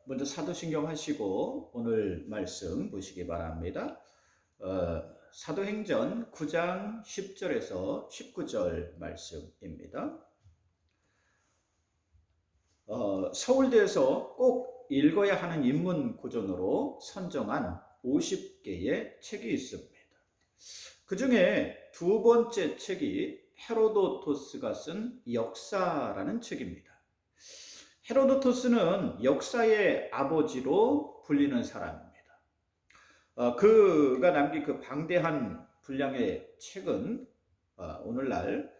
먼저 사도신경 하시고 오늘 말씀 보시기 바랍니다. 사도행전 9장 10절에서 19절 말씀입니다. 서울대에서 꼭 읽어야 하는 인문 고전으로 선정한 50개의 책이 있습니다. 그 중에 두 번째 책이 헤로도토스가 쓴 역사라는 책입니다. 헤로도토스는 역사의 아버지로 불리는 사람입니다. 그가 남긴 그 방대한 분량의 책은 오늘날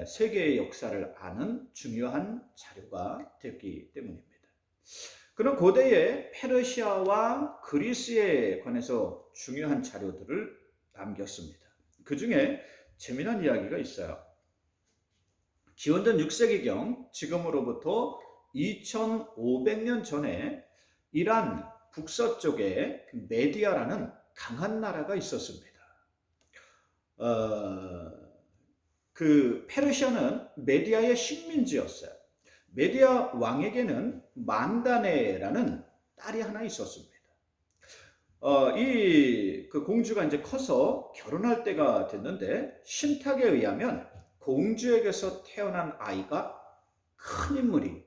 세계의 역사를 아는 중요한 자료가 됐기 때문입니다. 그는 고대의 페르시아와 그리스에 관해서 중요한 자료들을 남겼습니다. 그 중에 재미난 이야기가 있어요. 기원전 6세기경, 지금으로부터 2500년 전에 이란 북서쪽에 메디아라는 강한 나라가 있었습니다. 그 페르시아는 메디아의 식민지였어요. 메디아 왕에게는 만다네라는 딸이 하나 있었습니다. 그 공주가 이제 커서 결혼할 때가 됐는데 신탁에 의하면 공주에게서 태어난 아이가 큰 인물이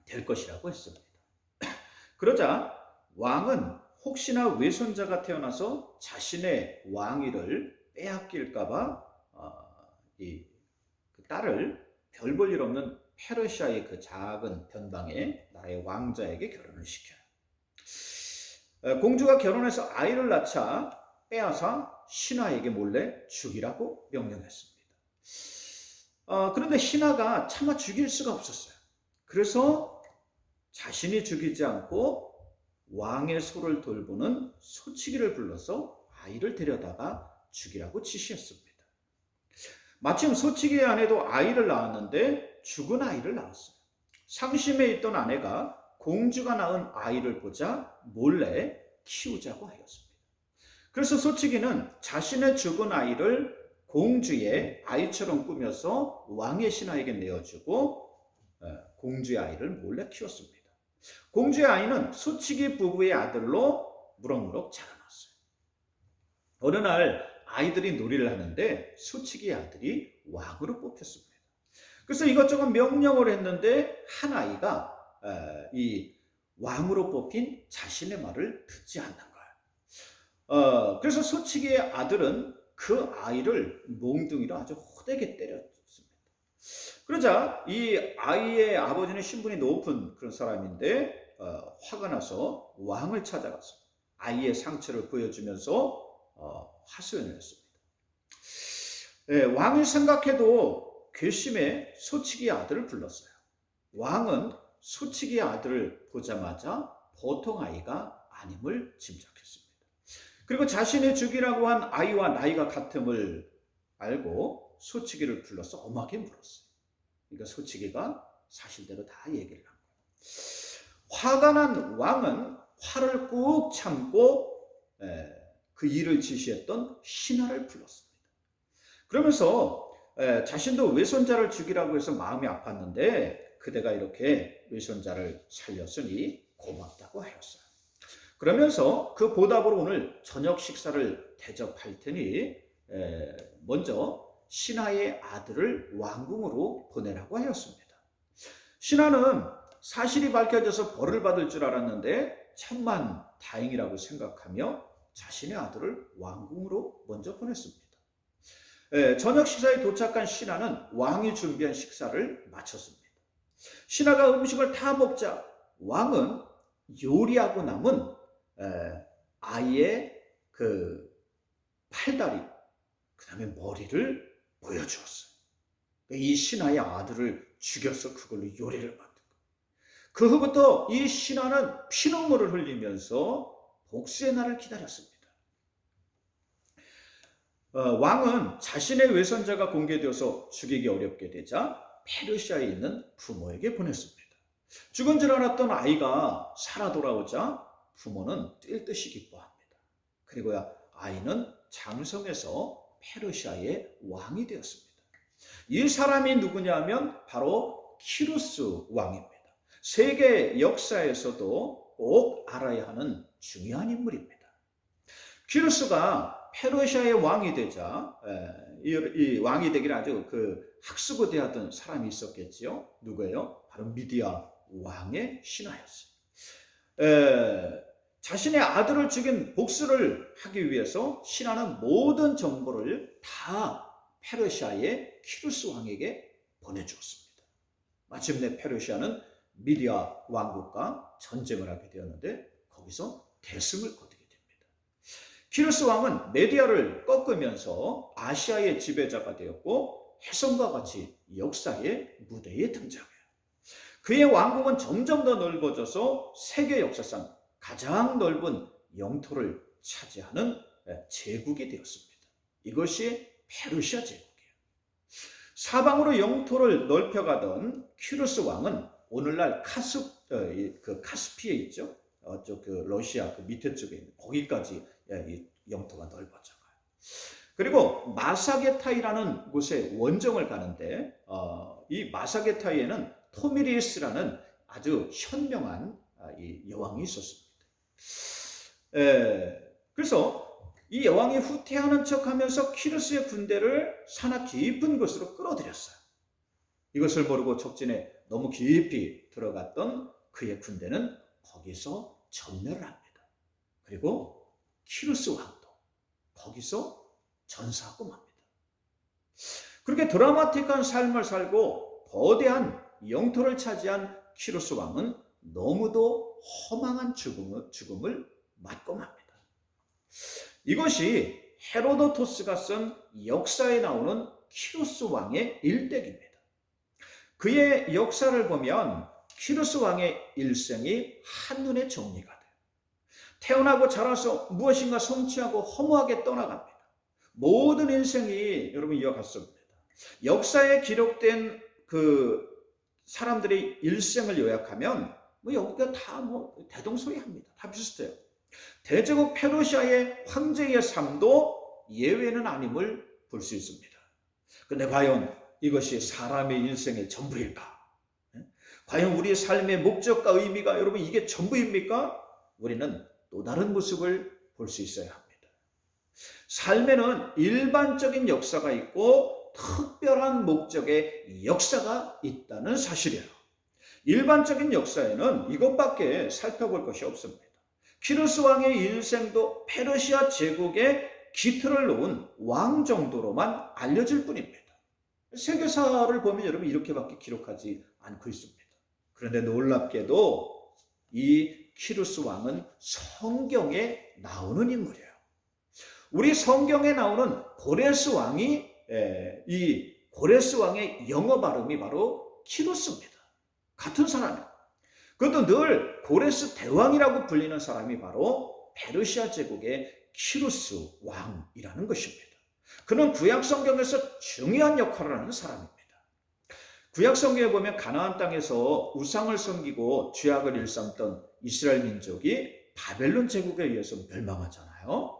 될 것이라고 했습니다. 그러자 왕은 혹시나 외손자가 태어나서 자신의 왕위를 빼앗길까봐 그 딸을 별 볼 일 없는 페르시아의 그 작은 변방의 나라의 왕자에게 결혼을 시켜요. 공주가 결혼해서 아이를 낳자 빼앗아 신하에게 몰래 죽이라고 명령했습니다. 그런데 신하가 차마 죽일 수가 없었어요. 그래서 자신이 죽이지 않고 왕의 소를 돌보는 소치기를 불러서 아이를 데려다가 죽이라고 지시했습니다. 마침 소치기의 아내도 아이를 낳았는데 죽은 아이를 낳았어요. 상심해 있던 아내가 공주가 낳은 아이를 보자 몰래 키우자고 하였습니다. 그래서 소치기는 자신의 죽은 아이를 공주의 아이처럼 꾸며서 왕의 신하에게 내어주고 공주의 아이를 몰래 키웠습니다. 공주의 아이는 소치기 부부의 아들로 무럭무럭 자라났어요. 어느 날 아이들이 놀이를 하는데 소치기의 아들이 왕으로 뽑혔습니다. 그래서 이것저것 명령을 했는데 한 아이가 이 왕으로 뽑힌 자신의 말을 듣지 않는 거예요. 그래서 소치기의 아들은 그 아이를 몽둥이로 아주 호되게 때렸습니다. 그러자 이 아이의 아버지는 신분이 높은 그런 사람인데 화가 나서 왕을 찾아가서 아이의 상처를 보여주면서 하소연을 했습니다. 왕이 생각해도 괘씸해 소치기의 아들을 불렀어요. 왕은 소치기의 아들을 보자마자 보통 아이가 아님을 짐작했습니다. 그리고 자신이 죽이라고 한 아이와 나이가 같음을 알고 소치기를 불러서 엄하게 물었어요. 그러니까 소치기가 사실대로 다 얘기를 한 거예요. 화가 난 왕은 화를 꾹 참고 그 일을 지시했던 신하를 불렀습니다. 그러면서 자신도 외손자를 죽이라고 해서 마음이 아팠는데 그대가 이렇게 외손자를 살렸으니 고맙다고 하였어요. 그러면서 그 보답으로 오늘 저녁 식사를 대접할 테니 먼저 신하의 아들을 왕궁으로 보내라고 하였습니다. 신하는 사실이 밝혀져서 벌을 받을 줄 알았는데 천만 다행이라고 생각하며 자신의 아들을 왕궁으로 먼저 보냈습니다. 저녁 식사에 도착한 신하는 왕이 준비한 식사를 마쳤습니다. 신하가 음식을 다 먹자 왕은 요리하고 남은 아이의 그 팔다리, 그 다음에 머리를 보여주었어요. 이 신하의 아들을 죽여서 그걸로 요리를 만든 거예요. 그 후부터 이 신하는 피눈물을 흘리면서 복수의 날을 기다렸습니다. 왕은 자신의 외손자가 공개되어서 죽이기 어렵게 되자 페르시아에 있는 부모에게 보냈습니다. 죽은 줄 알았던 아이가 살아 돌아오자 부모는 뛸 듯이 기뻐합니다. 그리고야 아이는 장성해서 페르시아의 왕이 되었습니다. 이 사람이 누구냐면 바로 키루스 왕입니다. 세계 역사에서도 꼭 알아야 하는 중요한 인물입니다. 키루스가 페르시아의 왕이 되자 이 왕이 되기를 아주 학수고대하던 사람이 있었겠지요. 누구예요? 바로 미디아 왕의 신하였어요. 자신의 아들을 죽인 복수를 하기 위해서 신하는 모든 정보를 다 페르시아의 키루스 왕에게 보내주었습니다. 마침내 페르시아는 미디아 왕국과 전쟁을 하게 되었는데 거기서 대승을 거두게 됩니다. 키루스 왕은 메디아를 꺾으면서 아시아의 지배자가 되었고 혜성과 같이 역사의 무대에 등장해요. 그의 왕국은 점점 더 넓어져서 세계 역사상 가장 넓은 영토를 차지하는 제국이 되었습니다. 이것이 페르시아 제국이에요. 사방으로 영토를 넓혀가던 키루스 왕은 오늘날 카스피에 있죠. 러시아 밑에 쪽에 있는 거기까지 이 영토가 넓어져가요. 그리고 마사게타이라는 곳에 원정을 가는데 이 마사게타이에는 토미리스라는 아주 현명한 이 여왕이 있었습니다. 그래서 이 여왕이 후퇴하는 척하면서 키루스의 군대를 산악 깊은 곳으로 끌어들였어요. 이것을 모르고 적진에 너무 깊이 들어갔던 그의 군대는 거기서 전멸을 합니다. 그리고 키루스 왕도 거기서 전사하고 맙니다. 그렇게 드라마틱한 삶을 살고 거대한 영토를 차지한 키루스 왕은 너무도 허망한 죽음을 맞고 맙니다. 이것이 헤로도토스가 쓴 역사에 나오는 키루스 왕의 일대기입니다. 그의 역사를 보면 키루스 왕의 일생이 한눈에 정리가 돼요. 태어나고 자라서 무엇인가 성취하고 허무하게 떠나갑니다. 모든 인생이 여러분 이어갔습니다. 역사에 기록된 사람들의 일생을 요약하면 여기가 다 대동소이합니다. 다 비슷해요. 대제국 페르시아의 황제의 삶도 예외는 아님을 볼 수 있습니다. 그런데 과연 이것이 사람의 인생의 전부일까? 과연 우리의 삶의 목적과 의미가 여러분 이게 전부입니까? 우리는 또 다른 모습을 볼 수 있어야 합니다. 삶에는 일반적인 역사가 있고 특별한 목적의 역사가 있다는 사실이에요. 일반적인 역사에는 이것밖에 살펴볼 것이 없습니다. 키루스 왕의 인생도 페르시아 제국의 기틀을 놓은 왕 정도로만 알려질 뿐입니다. 세계사를 보면 여러분 이렇게밖에 기록하지 않고 있습니다. 그런데 놀랍게도 이 키루스 왕은 성경에 나오는 인물이에요. 우리 성경에 나오는 고레스 왕이 이 고레스 왕의 영어 발음이 바로 키루스입니다. 같은 사람이에요. 그것도 늘 고레스 대왕이라고 불리는 사람이 바로 페르시아 제국의 키루스 왕이라는 것입니다. 그는 구약 성경에서 중요한 역할을 하는 사람입니다. 구약 성경에 보면 가나안 땅에서 우상을 섬기고 죄악을 일삼던 이스라엘 민족이 바벨론 제국에 의해서 멸망하잖아요.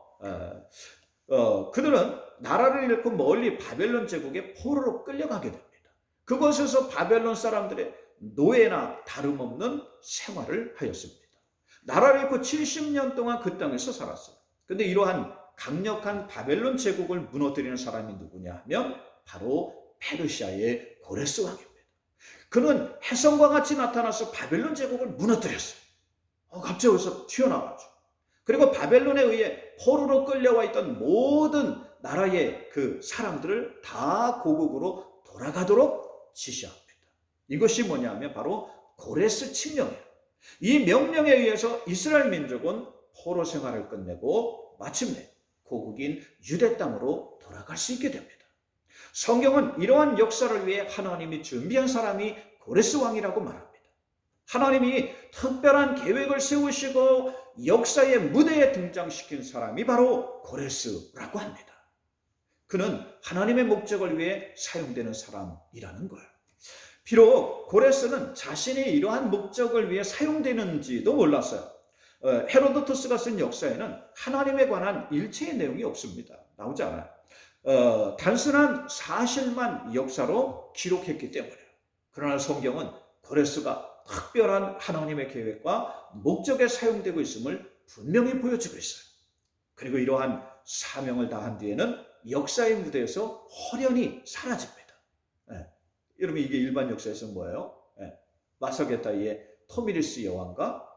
그들은 나라를 잃고 멀리 바벨론 제국의 포로로 끌려가게 됩니다. 그곳에서 바벨론 사람들의 노예나 다름없는 생활을 하였습니다. 나라를 잃고 70년 동안 그 땅에서 살았어요. 그런데 이러한 강력한 바벨론 제국을 무너뜨리는 사람이 누구냐 하면 바로 페르시아의 고레스 왕입니다. 그는 혜성과 같이 나타나서 바벨론 제국을 무너뜨렸어요. 갑자기 여기서 튀어나왔죠. 그리고 바벨론에 의해 포로로 끌려와 있던 모든 나라의 그 사람들을 다 고국으로 돌아가도록 지시합니다. 이것이 뭐냐면 바로 고레스 칙령이에요. 이 명령에 의해서 이스라엘 민족은 포로 생활을 끝내고 마침내 고국인 유대 땅으로 돌아갈 수 있게 됩니다. 성경은 이러한 역사를 위해 하나님이 준비한 사람이 고레스 왕이라고 말합니다. 하나님이 특별한 계획을 세우시고 역사의 무대에 등장시킨 사람이 바로 고레스라고 합니다. 그는 하나님의 목적을 위해 사용되는 사람이라는 거예요. 비록 고레스는 자신이 이러한 목적을 위해 사용되는지도 몰랐어요. 헤로도토스가 쓴 역사에는 하나님에 관한 일체의 내용이 없습니다. 나오지 않아요. 단순한 사실만 역사로 기록했기 때문이에요. 그러나 성경은 고레스가 특별한 하나님의 계획과 목적에 사용되고 있음을 분명히 보여주고 있어요. 그리고 이러한 사명을 다한 뒤에는 역사의 무대에서 홀연히 사라집니다. 예. 여러분 이게 일반 역사에서 뭐예요? 예. 마사게타의 토미리스 여왕과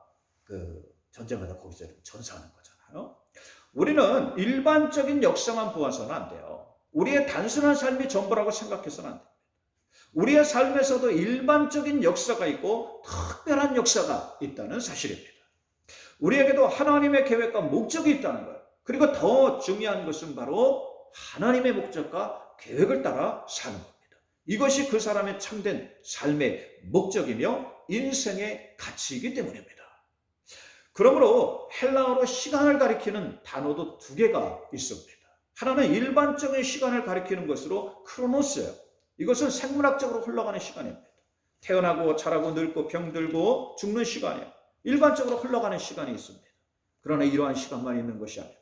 그 전쟁하다 거기서 전사하는 거잖아요. 우리는 일반적인 역사만 보아서는 안 돼요. 우리의 단순한 삶이 전부라고 생각해서는 안 돼요. 우리의 삶에서도 일반적인 역사가 있고 특별한 역사가 있다는 사실입니다. 우리에게도 하나님의 계획과 목적이 있다는 거예요. 그리고 더 중요한 것은 바로 하나님의 목적과 계획을 따라 사는 겁니다. 이것이 그 사람의 참된 삶의 목적이며 인생의 가치이기 때문입니다. 그러므로 헬라어로 시간을 가리키는 단어도 두 개가 있습니다. 하나는 일반적인 시간을 가리키는 것으로 크로노스예요. 이것은 생물학적으로 흘러가는 시간입니다. 태어나고 자라고 늙고 병들고 죽는 시간이에요. 일반적으로 흘러가는 시간이 있습니다. 그러나 이러한 시간만 있는 것이 아닙니다.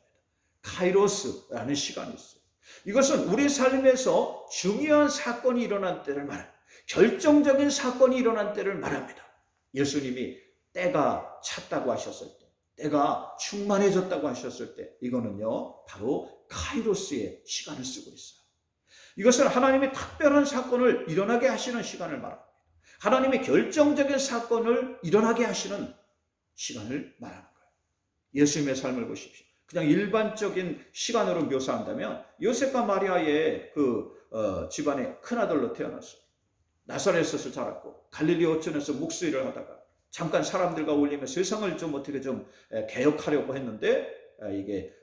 카이로스라는 시간이 있어요. 이것은 우리 삶에서 중요한 사건이 일어난 때를 말합니다. 결정적인 사건이 일어난 때를 말합니다. 예수님이 때가 찼다고 하셨을 때, 때가 충만해졌다고 하셨을 때, 이거는요 바로 카이로스의 시간을 쓰고 있어요. 이것은 하나님이 특별한 사건을 일어나게 하시는 시간을 말합니다. 하나님이 결정적인 사건을 일어나게 하시는 시간을 말하는 거예요. 예수님의 삶을 보십시오. 그냥 일반적인 시간으로 묘사한다면 요셉과 마리아의 집안의 큰아들로 태어났어요. 나사렛에서 자랐고 갈릴리 어촌에서 목수일을 하다가 잠깐 사람들과 어울리며 세상을 좀 어떻게 좀 개혁하려고 했는데 이게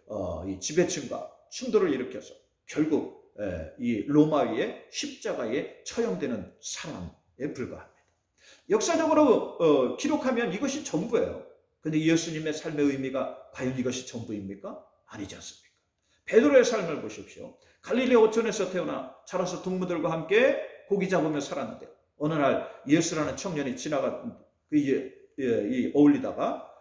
이 지배층과 충돌을 일으켜서 결국 이 로마의 십자가에 처형되는 사람에 불과합니다. 역사적으로 기록하면 이것이 전부예요. 그런데 예수님의 삶의 의미가 과연 이것이 전부입니까? 아니지 않습니까? 베드로의 삶을 보십시오. 갈릴리 어촌에서 태어나 자라서 동무들과 함께 고기 잡으며 살았는데 어느 날 예수라는 청년이 어울리다가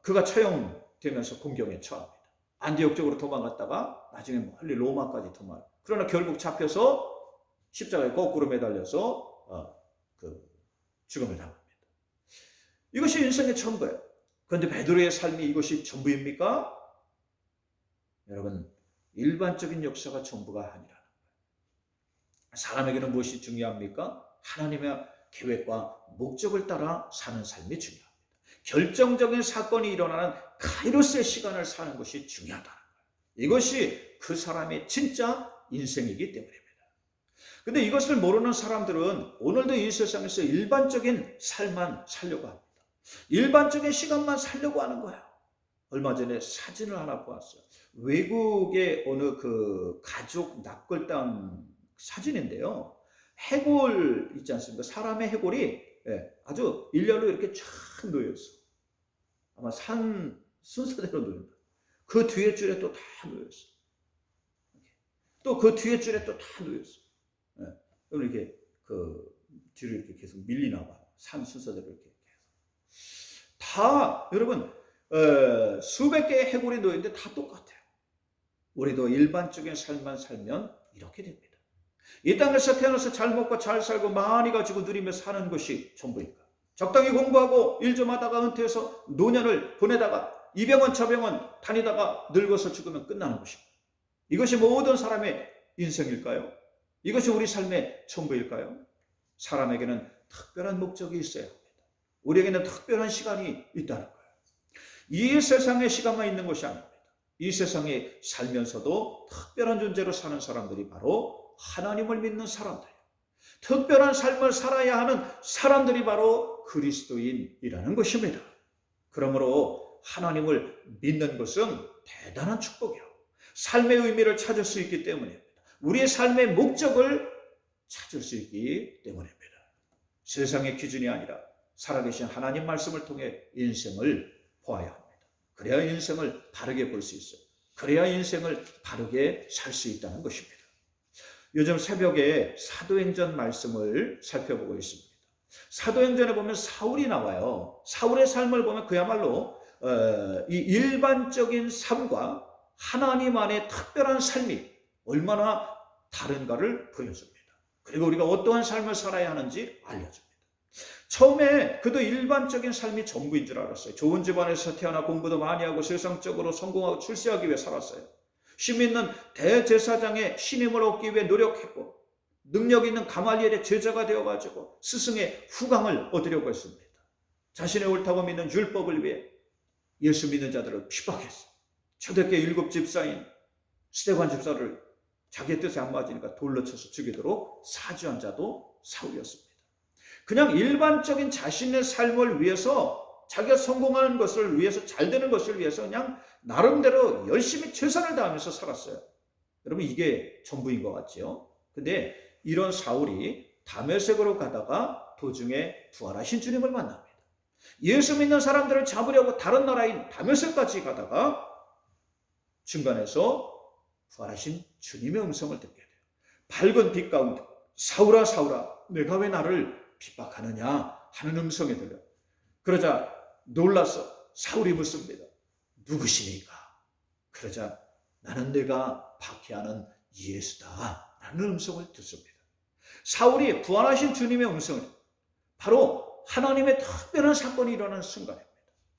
그가 처형되면서 공경에 처합니다. 안디옥 쪽으로 도망갔다가 나중에 멀리 로마까지 도망. 그러나 결국 잡혀서 십자가에 거꾸로 매달려서 죽음을 당합니다. 이것이 인생의 전부예요. 그런데 베드로의 삶이 이것이 전부입니까? 여러분, 일반적인 역사가 전부가 아니라는 거예요. 사람에게는 무엇이 중요합니까? 하나님의 계획과 목적을 따라 사는 삶이 중요합니다. 결정적인 사건이 일어나는 카이로스의 시간을 사는 것이 중요하다는 거예요. 이것이 그 사람의 진짜 인생이기 때문입니다. 근데 이것을 모르는 사람들은 오늘도 이 세상에서 일반적인 삶만 살려고 합니다. 일반적인 시간만 살려고 하는 거예요. 얼마 전에 사진을 하나 보았어요. 외국의 어느 가족 납골당 사진인데요. 해골 있지 않습니까? 사람의 해골이 아주 일렬로 이렇게 쫙 놓여있어. 아마 산 순서대로 놓인다. 그 뒤에 줄에 또 다 놓여있어. 또 그 뒤에 줄에 또 다 놓여있어. 그럼 이렇게 뒤로 이렇게 계속 밀리나 봐요. 산 순서대로 이렇게 계속. 다 여러분 수백 개의 해골이 놓여있는데 다 똑같아요. 우리도 일반적인 삶만 살면 이렇게 됩니다. 이 땅에서 태어나서 잘 먹고 잘 살고 많이 가지고 누리며 사는 것이 전부인가? 적당히 공부하고 일 좀 하다가 은퇴해서 노년을 보내다가 이 병원 저 병원 다니다가 늙어서 죽으면 끝나는 것입니다. 이것이 모든 사람의 인생일까요? 이것이 우리 삶의 전부일까요? 사람에게는 특별한 목적이 있어야 합니다. 우리에게는 특별한 시간이 있다는 거예요. 이 세상의 시간만 있는 것이 아닙니다. 이 세상에 살면서도 특별한 존재로 사는 사람들이 바로 하나님을 믿는 사람들이에요. 특별한 삶을 살아야 하는 사람들이 바로 그리스도인이라는 것입니다. 그러므로 하나님을 믿는 것은 대단한 축복이요. 삶의 의미를 찾을 수 있기 때문입니다. 우리의 삶의 목적을 찾을 수 있기 때문입니다. 세상의 기준이 아니라 살아계신 하나님 말씀을 통해 인생을 보아야 합니다. 그래야 인생을 바르게 볼 수 있어요. 그래야 인생을 바르게 살 수 있다는 것입니다. 요즘 새벽에 사도행전 말씀을 살펴보고 있습니다. 사도행전에 보면 사울이 나와요. 사울의 삶을 보면 그야말로 이 일반적인 삶과 하나님 안의 특별한 삶이 얼마나 다른가를 보여줍니다. 그리고 우리가 어떠한 삶을 살아야 하는지 알려줍니다. 처음에 그도 일반적인 삶이 전부인 줄 알았어요. 좋은 집안에서 태어나 공부도 많이 하고 세상적으로 성공하고 출세하기 위해 살았어요. 심 있는 대제사장의 신임을 얻기 위해 노력했고 능력 있는 가말리엘의 제자가 되어가지고 스승의 후광을 얻으려고 했습니다. 자신의 옳다고 믿는 율법을 위해 예수 믿는 자들을 핍박했어요. 초대교회 7 집사인 스데반 집사를 자기의 뜻에 안 맞으니까 돌로 쳐서 죽이도록 사주한 자도 사울이었습니다. 그냥 일반적인 자신의 삶을 위해서, 자기가 성공하는 것을 위해서, 잘 되는 것을 위해서 그냥 나름대로 열심히 최선을 다하면서 살았어요. 여러분, 이게 전부인 것 같죠? 근데 이런 사울이 다메섹으로 가다가 도중에 부활하신 주님을 만납니다. 예수 믿는 사람들을 잡으려고 다른 나라인 다메섹까지 가다가 중간에서 부활하신 주님의 음성을 듣게 돼요. 밝은 빛 가운데 사울아 사울아 내가 왜 나를 핍박하느냐 하는 음성이 들려요. 그러자 놀라서 사울이 묻습니다. 누구시니까? 그러자 나는 내가 박해하는 예수다 라는 음성을 듣습니다. 사울이 부활하신 주님의 음성을 바로 하나님의 특별한 사건이 일어나는 순간입니다.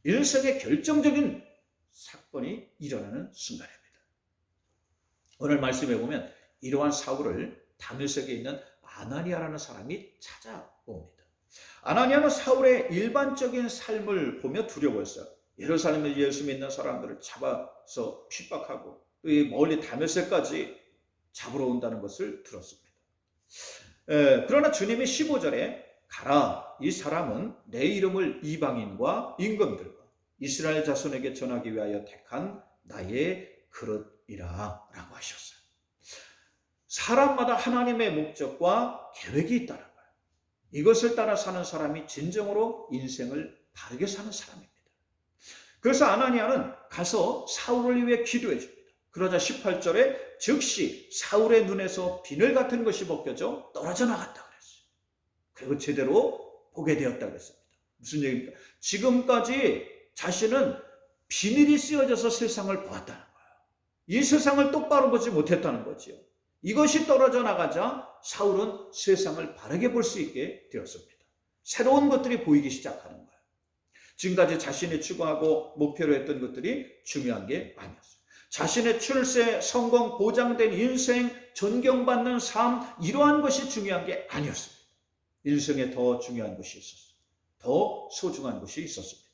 인생의 결정적인 사건이 일어나는 순간입니다. 오늘 말씀해 보면 이러한 사울을 다메섹에 있는 아나니아라는 사람이 찾아옵니다. 아나니아는 사울의 일반적인 삶을 보며 두려워했어요. 예루살렘에 예수 믿는 사람들을 잡아서 핍박하고 또 멀리 다메섹까지 잡으러 온다는 것을 들었습니다. 그러나 주님이 15절에 가라, 이 사람은 내 이름을 이방인과 임금들과 이스라엘 자손에게 전하기 위하여 택한 나의 그릇이라 라고 하셨어요. 사람마다 하나님의 목적과 계획이 있다는 거예요. 이것을 따라 사는 사람이 진정으로 인생을 바르게 사는 사람입니다. 그래서 아나니아는 가서 사울을 위해 기도해 줍니다. 그러자 18절에 즉시 사울의 눈에서 비늘 같은 것이 벗겨져 떨어져 나갔다 그랬어요. 그리고 제대로 보게 되었다 그랬습니다. 무슨 얘기입니까? 지금까지 자신은 비늘이 씌어져서 세상을 보았다는 거예요. 이 세상을 똑바로 보지 못했다는 거지요. 이것이 떨어져 나가자 사울은 세상을 바르게 볼 수 있게 되었습니다. 새로운 것들이 보이기 시작하는 거예요. 지금까지 자신이 추구하고 목표로 했던 것들이 중요한 게 아니었어요. 자신의 출세, 성공, 보장된 인생, 존경받는 삶, 이러한 것이 중요한 게 아니었습니다. 인생에 더 중요한 것이 있었어요. 더 소중한 것이 있었습니다.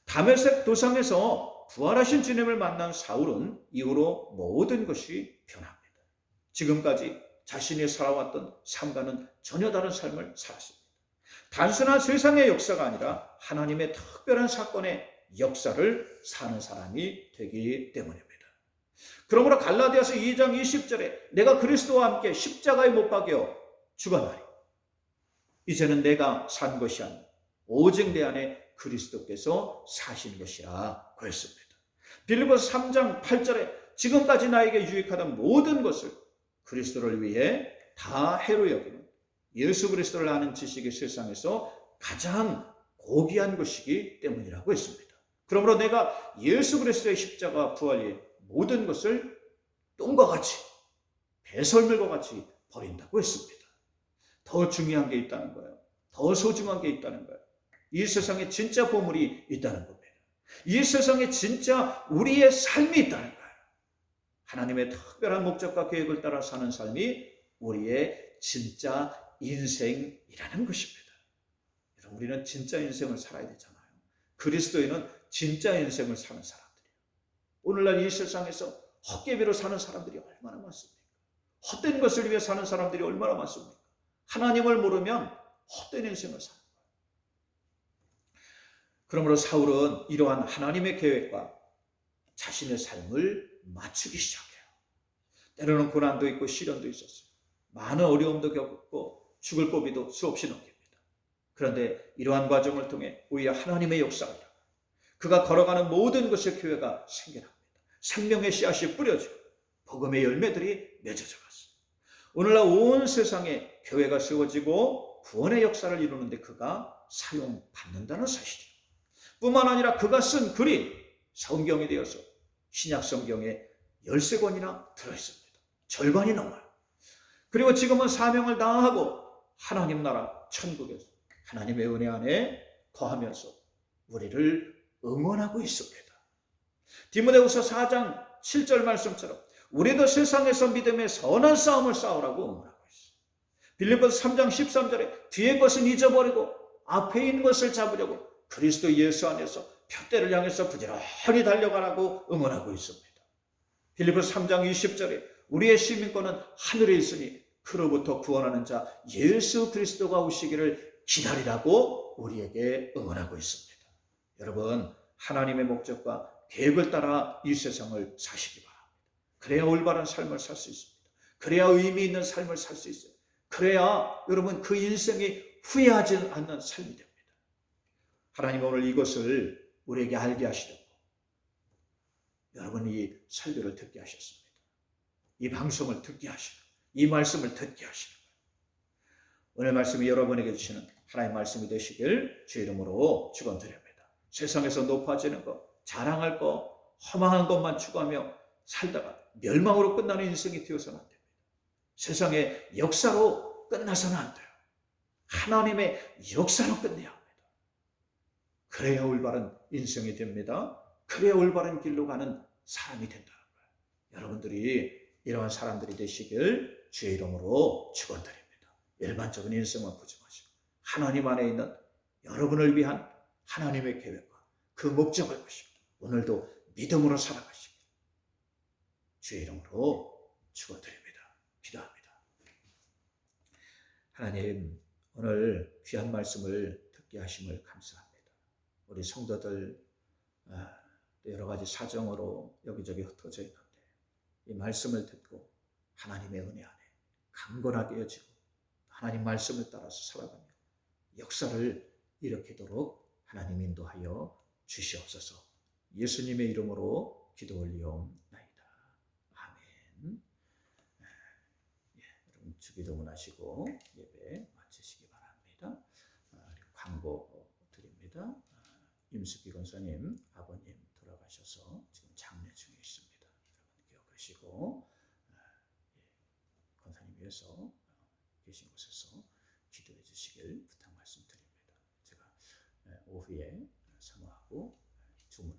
다메섹 도상에서 부활하신 주님을 만난 사울은 이후로 모든 것이 변합니다. 지금까지 자신이 살아왔던 삶과는 전혀 다른 삶을 살았습니다. 단순한 세상의 역사가 아니라 하나님의 특별한 사건의 역사를 사는 사람이 되기 때문입니다. 그러므로 갈라디아서 2장 20절에 내가 그리스도와 함께 십자가에 못 박여 죽었나니 이제는 내가 산 것이 아니라 오직 내 안에 그리스도께서 사신 것이라 그랬습니다. 빌립보서 3장 8절에 지금까지 나에게 유익하던 모든 것을 그리스도를 위해 다 해로 여기는 예수 그리스도를 아는 지식이 세상에서 가장 고귀한 것이기 때문이라고 했습니다. 그러므로 내가 예수 그리스도의 십자가 부활의 모든 것을 똥과 같이 배설물과 같이 버린다고 했습니다. 더 중요한 게 있다는 거예요. 더 소중한 게 있다는 거예요. 이 세상에 진짜 보물이 있다는 겁니다. 이 세상에 진짜 우리의 삶이 있다는 거예요. 하나님의 특별한 목적과 계획을 따라 사는 삶이 우리의 진짜 인생이라는 것입니다. 여러분, 우리는 진짜 인생을 살아야 되잖아요. 그리스도인은 진짜 인생을 사는 사람들이에요. 오늘날 이 세상에서 헛개비로 사는 사람들이 얼마나 많습니까? 헛된 것을 위해 사는 사람들이 얼마나 많습니까? 하나님을 모르면 헛된 인생을 사는 거예요. 그러므로 사울은 이러한 하나님의 계획과 자신의 삶을 맞추기 시작해요. 때로는 고난도 있고 시련도 있었어요. 많은 어려움도 겪고 죽을 고비도 수없이 넘깁니다. 그런데 이러한 과정을 통해 오히려 하나님의 역사가 일어나요. 그가 걸어가는 모든 것의 교회가 생겨납니다. 생명의 씨앗이 뿌려지고 복음의 열매들이 맺어져 갔어요. 오늘날 온 세상에 교회가 세워지고 구원의 역사를 이루는데 그가 사용받는다는 사실이에요. 뿐만 아니라 그가 쓴 글이 성경이 되어서 신약 성경에 13권이나 들어있습니다. 절반이 넘어요. 그리고 지금은 사명을 다하고 하나님 나라 천국에서 하나님의 은혜 안에 거하면서 우리를 응원하고 있습니다. 디모데후서 4장 7절 말씀처럼 우리도 세상에서 믿음의 선한 싸움을 싸우라고 응원하고 있어요. 빌립보서 3장 13절에 뒤의 것은 잊어버리고 앞에 있는 것을 잡으려고 그리스도 예수 안에서 표대를 향해서 부지런히 달려가라고 응원하고 있습니다. 빌립보서 3장 20절에 우리의 시민권은 하늘에 있으니 그로부터 구원하는 자 예수 그리스도가 오시기를 기다리라고 우리에게 응원하고 있습니다. 여러분, 하나님의 목적과 계획을 따라 이 세상을 사시기 바랍니다. 그래야 올바른 삶을 살 수 있습니다. 그래야 의미 있는 삶을 살 수 있어요. 그래야 여러분 그 인생이 후회하지 않는 삶이 됩니다. 하나님은 오늘 이것을 우리에게 알게 하시려고 여러분 이 설교를 듣게 하셨습니다. 이 방송을 듣게 하시려고, 이 말씀을 듣게 하시려고. 오늘 말씀이 여러분에게 주시는 하나님의 말씀이 되시길 주 이름으로 축원드립니다. 세상에서 높아지는 것, 자랑할 것, 허망한 것만 추구하며 살다가 멸망으로 끝나는 인생이 되어서는 안 됩니다. 세상의 역사로 끝나서는 안 돼요. 하나님의 역사로 끝내야 합니다. 그래야 올바른 인생이 됩니다. 그래야 올바른 길로 가는 사람이 된다는 거예요. 여러분들이 이러한 사람들이 되시길 주의 이름으로 축원드립니다. 일반적인 인생만 보지 마시고 하나님 안에 있는 여러분을 위한 하나님의 계획과 그 목적을 보시고 오늘도 믿음으로 살아가시길 주의 이름으로 축원드립니다. 기도합니다. 하나님, 오늘 귀한 말씀을 듣게 하심을 감사합니다. 우리 성도들 여러 가지 사정으로 여기저기 흩어져 있는데 이 말씀을 듣고 하나님의 은혜 안에 강건하게 여지고 하나님 말씀을 따라서 살아가며 역사를 일으키도록 하나님 인도하여 주시옵소서. 예수님의 이름으로 기도 올리옵나이다. 아멘. 여러분 주기도문 하시고 예배 마치시기 바랍니다. 광고 드립니다. 임숙기 권사님 아버님 돌아가셔서 지금 장례 중에 있습니다. 여러분 기억하시고 권사님 위해서 계신 곳에서 기도해 주시길 부탁 말씀드립니다. 제가 오후에 사모하고 주문